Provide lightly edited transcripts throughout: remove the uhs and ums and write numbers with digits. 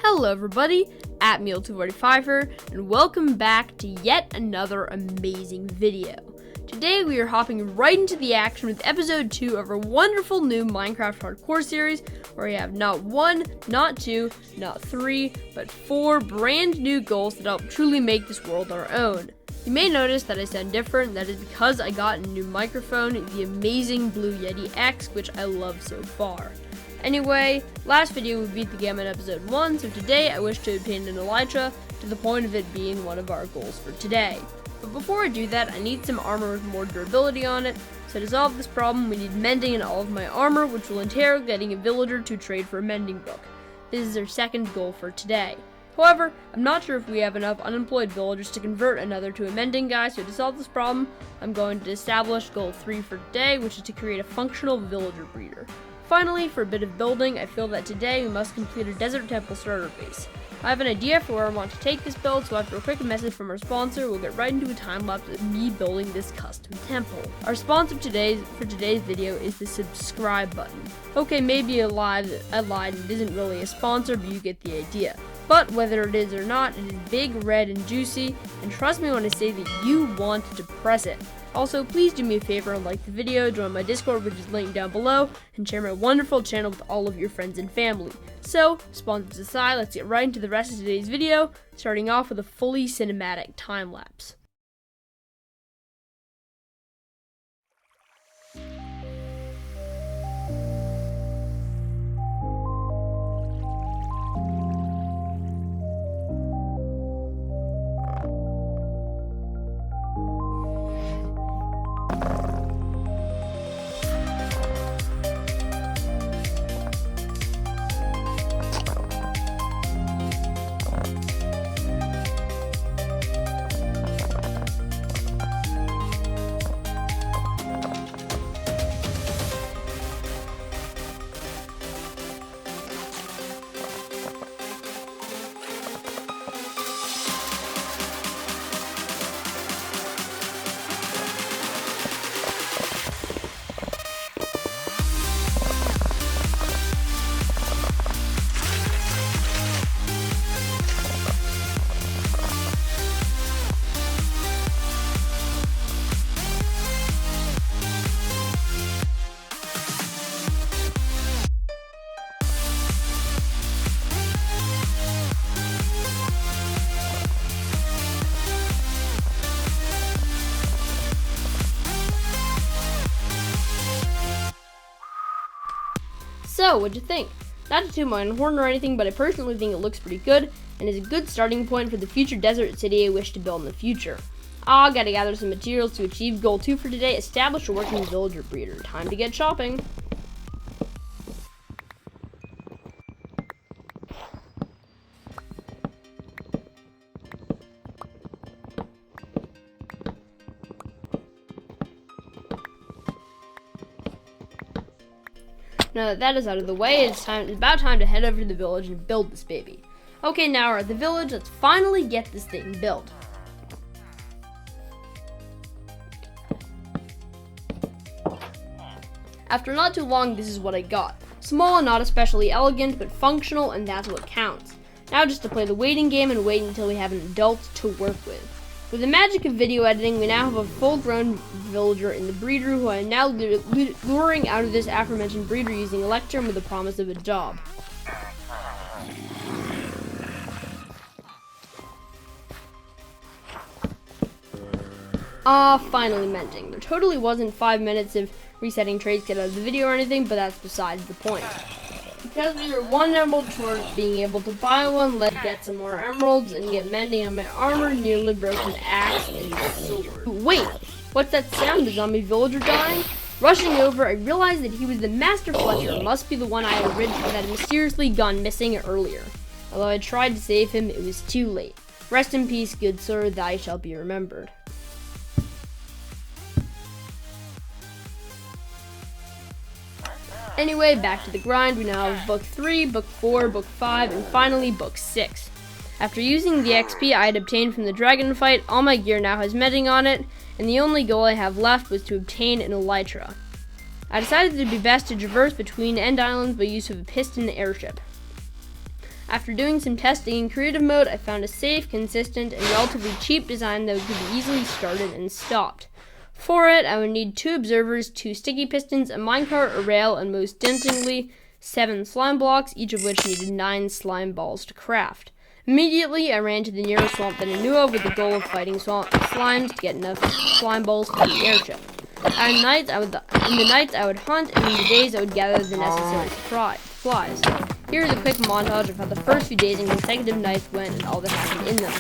Hello everybody, Atmeal 245er, and welcome back to yet another amazing video. Today we are hopping right into the action with episode 2 of our wonderful new Minecraft Hardcore series, where we have not 1, not 2, not 3, but 4 brand new goals that help truly make this world our own. You may notice that I sound different. That is because I got a new microphone, the amazing Blue Yeti X, which I love so far. Anyway, last video we beat the game in episode 1, so today I wish to obtain an elytra, to the point of it being one of our goals for today. But before I do that, I need some armor with more durability on it, so to solve this problem we need mending in all of my armor, which will entail getting a villager to trade for a mending book. This is our second goal for today. However, I'm not sure if we have enough unemployed villagers to convert another to a mending guy, so to solve this problem, I'm going to establish goal 3 for today, which is to create a functional villager breeder. Finally, for a bit of building, I feel that today we must complete a desert temple starter base. I have an idea for where I want to take this build, so after a quick message from our sponsor, we'll get right into a time lapse of me building this custom temple. Our sponsor for today's video is the subscribe button. Okay, maybe I lied, it isn't really a sponsor, but you get the idea. But whether it is or not, it is big, red, and juicy, and trust me when I say that you want to press it. Also, please do me a favor and like the video, join my Discord, which is linked down below, and share my wonderful channel with all of your friends and family. So, sponsors aside, let's get right into the rest of today's video, starting off with a fully cinematic time lapse. So, what'd you think? Not to toot my own horn or anything, but I personally think it looks pretty good, and is a good starting point for the future desert city I wish to build in the future. Gotta gather some materials to achieve goal 2 for today, establish a working villager breeder. Time to get shopping. Now that that is out of the way, it's about time to head over to the village and build this baby. Okay, now we're at the village, let's finally get this thing built. After not too long, this is what I got. Small and not especially elegant, but functional, and that's what counts. Now just to play the waiting game and wait until we have an adult to work with. With the magic of video editing, we now have a full-grown villager in the breeder who I am now luring out of this aforementioned breeder using elytra with the promise of a job. Finally mending. There totally wasn't 5 minutes of resetting trades to get out of the video or anything, but that's besides the point. Because we were 1 emerald short of being able to buy one, let's get some more emeralds and get mending on my armor, nearly broken axe, and sword. Wait, what's that sound? The zombie villager dying? Rushing over, I realized that he was the Master Fletcher, must be the one I had mysteriously gone missing earlier. Although I tried to save him, it was too late. Rest in peace, good sir, thy shall be remembered. Anyway, back to the grind. We now have book 3, book 4, book 5, and finally book 6. After using the XP I had obtained from the dragon fight, all my gear now has mending on it, and the only goal I have left was to obtain an elytra. I decided it would be best to traverse between end islands by use of a piston airship. After doing some testing in creative mode, I found a safe, consistent, and relatively cheap design that could be easily started and stopped. For it, I would need 2 observers, 2 sticky pistons, a minecart, a rail, and most dauntingly, 7 slime blocks, each of which needed 9 slime balls to craft. Immediately, I ran to the nearest swamp that I knew of with the goal of fighting slimes to get enough slime balls for the airship. In the nights, I would hunt, and in the days, I would gather the necessary supplies. Here is a quick montage of how the first few days and consecutive nights went and all that happened in them.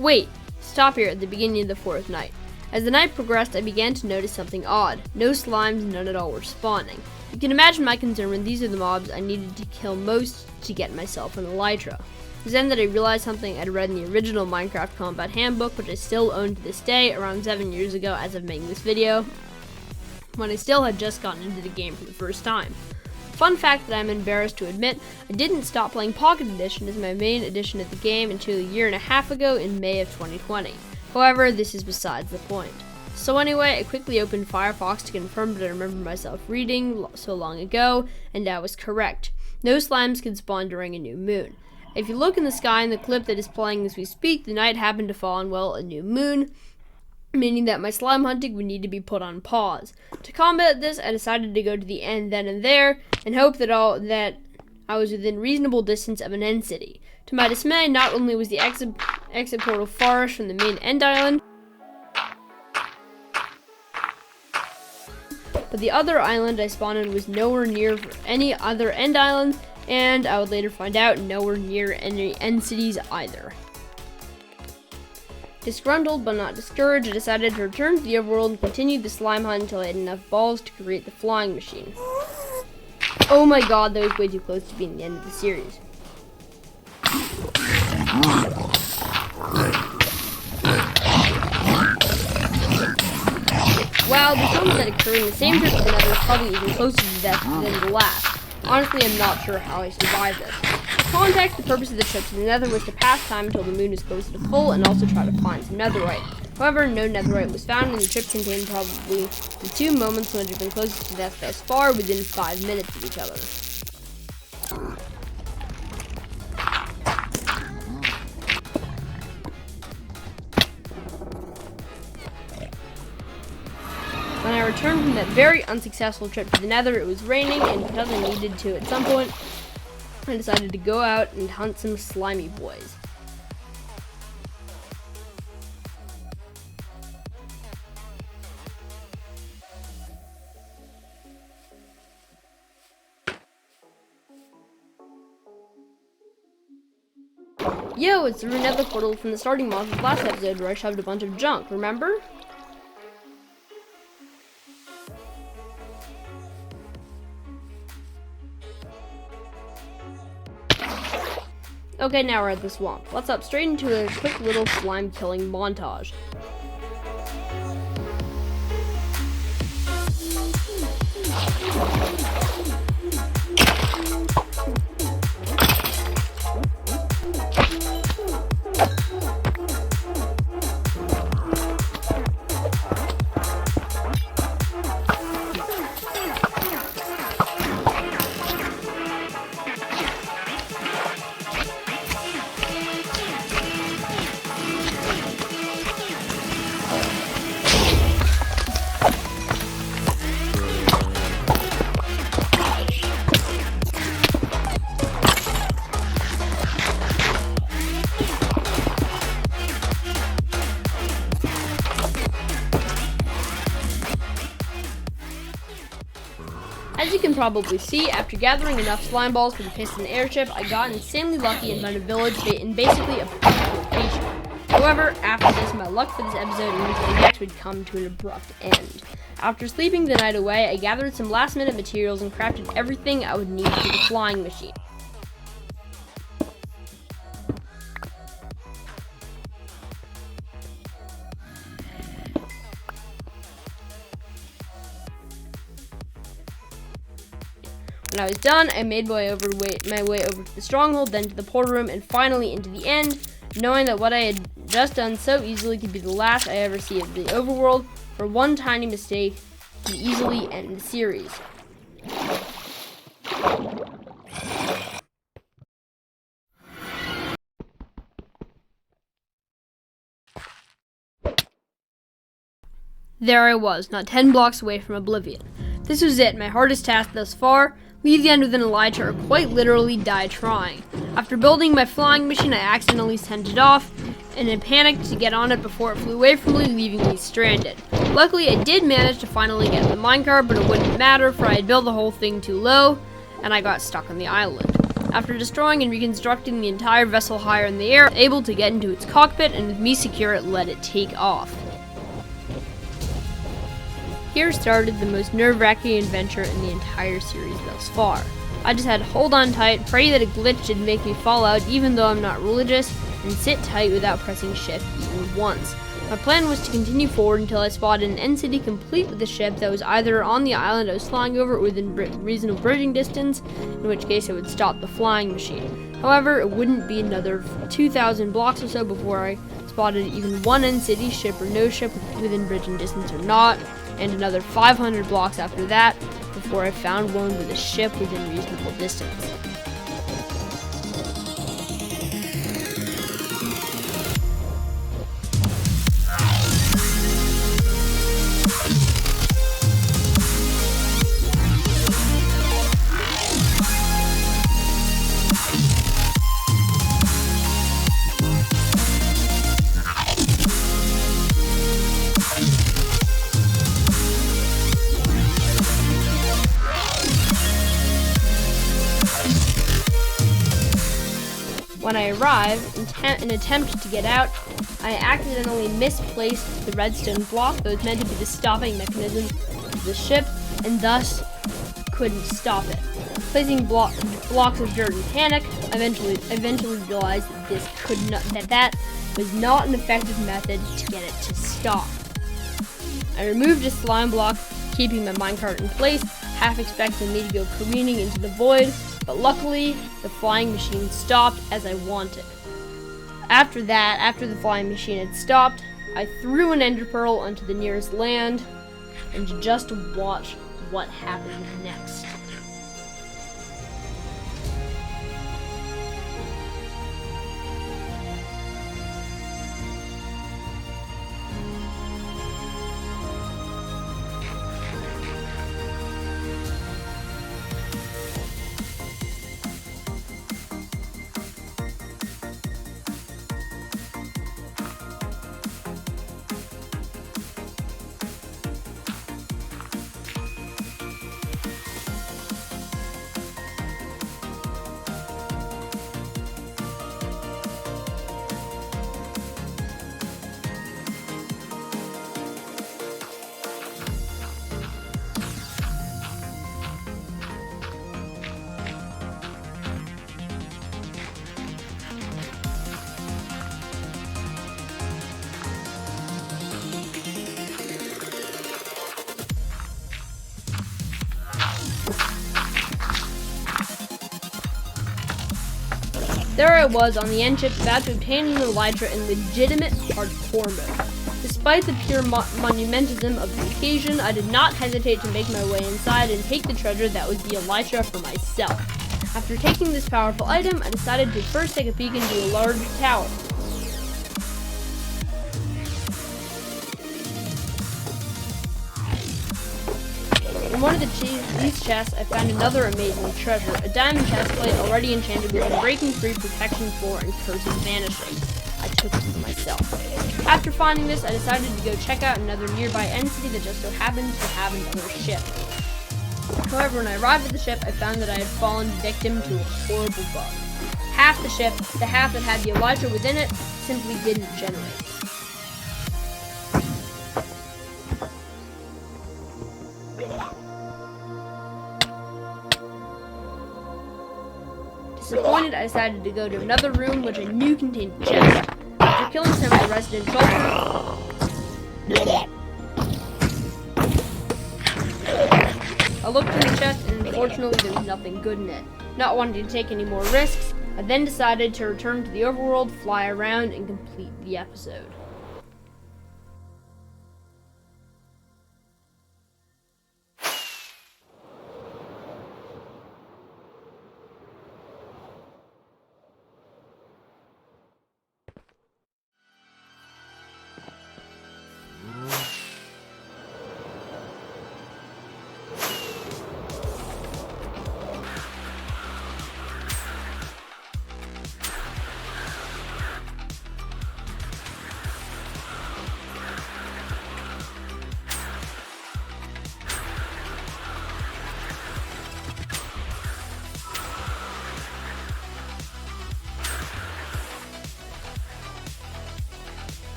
Wait, stop here at the beginning of the 4th night. As the night progressed, I began to notice something odd. No slimes, none at all, were spawning. You can imagine my concern when these are the mobs I needed to kill most to get myself an elytra. It was then that I realized something I'd read in the original Minecraft Combat Handbook, which I still own to this day, around 7 years ago as of making this video, when I still had just gotten into the game for the first time. Fun fact that I'm embarrassed to admit, I didn't stop playing Pocket Edition as my main edition of the game until a year and a half ago in May of 2020. However, this is besides the point. So anyway, I quickly opened Firefox to confirm that I remember myself reading so long ago, and I was correct. No slimes can spawn during a new moon. If you look in the sky in the clip that is playing as we speak, the night happened to fall on, well, a new moon, meaning that my slime hunting would need to be put on pause. To combat this, I decided to go to the end then and there, and hope that I was within reasonable distance of an end city. To my dismay, not only was the exit portal farish from the main end island, but the other island I spawned in was nowhere near any other end island, and I would later find out nowhere near any end cities either. Disgruntled but not discouraged, I decided to return to the overworld and continue the slime hunt until I had enough balls to create the flying machine. Oh my god, that was way too close to being the end of the series. While the films that occur in the same trip to the Nether is probably even closer to death than the last. Honestly, I'm not sure how I survived this. For context, the purpose of the trip to the Nether was to pass time until the moon is close to full and also try to find some netherite. However, no netherite was found, and the trip contained probably the 2 moments when it had been closest to death thus far within 5 minutes of each other. When I returned from that very unsuccessful trip to the Nether, it was raining, and because I needed to at some point, I decided to go out and hunt some slimy boys. Yo, it's the Nether portal from the starting mod of the last episode where I shoved a bunch of junk, remember? Okay, now we're at the swamp. Let's hop straight into a quick little slime killing montage. As you can probably see, after gathering enough slime balls for the piston airship, I got insanely lucky and found a village in basically a perfect location. However, after this, my luck for this episode means the next would come to an abrupt end. After sleeping the night away, I gathered some last-minute materials and crafted everything I would need for the flying machine. When I was done, I made my way over to the stronghold, then to the portal room, and finally into the end, knowing that what I had just done so easily could be the last I ever see of the overworld, for one tiny mistake could easily end the series. There I was, not 10 blocks away from oblivion. This was it, my hardest task thus far. Leave the end with an elytra, or quite literally die trying. After building my flying machine, I accidentally sent it off, and I panicked to get on it before it flew away from me, leaving me stranded. Luckily, I did manage to finally get in the minecart, but it wouldn't matter, for I had built the whole thing too low, and I got stuck on the island. After destroying and reconstructing the entire vessel higher in the air, I was able to get into its cockpit, and with me secure, it let it take off. Here started the most nerve-wracking adventure in the entire series thus far. I just had to hold on tight, pray that a glitch didn't make me fall out even though I'm not religious, and sit tight without pressing shift even once. My plan was to continue forward until I spotted an end city complete with a ship that was either on the island I was flying over or within reasonable bridging distance, in which case I would stop the flying machine. However, it wouldn't be another 2,000 blocks or so before I spotted even one end city, ship or no ship, within bridging distance or not, and another 500 blocks after that before I found one with a ship within reasonable distance. When I arrived, in an attempt to get out, I accidentally misplaced the redstone block that was meant to be the stopping mechanism of the ship, and thus couldn't stop it. Placing blocks of dirt in panic, I eventually realized that that was not an effective method to get it to stop. I removed a slime block, keeping my minecart in place, half expecting me to go careening into the void, but luckily, the flying machine stopped as I wanted. After the flying machine had stopped, I threw an ender pearl onto the nearest land, and just watch what happened next. There I was on the airship, about to obtain an elytra in legitimate hardcore mode. Despite the pure monumentalism of the occasion, I did not hesitate to make my way inside and take the treasure that was the elytra for myself. After taking this powerful item, I decided to first take a peek into a large tower. In one of these chests, I found another amazing treasure, a diamond chest plate already enchanted with Unbreaking 3 Protection 4 and Curse of Vanishing. I took it for myself. After finding this, I decided to go check out another nearby end city that just so happened to have another ship. However, when I arrived at the ship, I found that I had fallen victim to a horrible bug. Half the ship, the half that had the elytra within it, simply didn't generate. Disappointed, I decided to go to another room which I knew contained chests. After killing some of the resident soldiers, I looked in the chest and unfortunately there was nothing good in it. Not wanting to take any more risks, I then decided to return to the overworld, fly around, and complete the episode.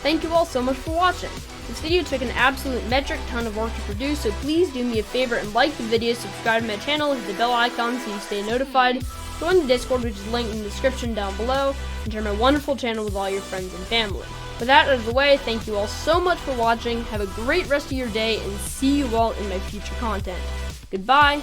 Thank you all so much for watching. This video took an absolute metric ton of work to produce, so please do me a favor and like the video, subscribe to my channel, hit the bell icon so you stay notified, join the Discord which is linked in the description down below, and share my wonderful channel with all your friends and family. With that out of the way, thank you all so much for watching, have a great rest of your day, and see you all in my future content. Goodbye!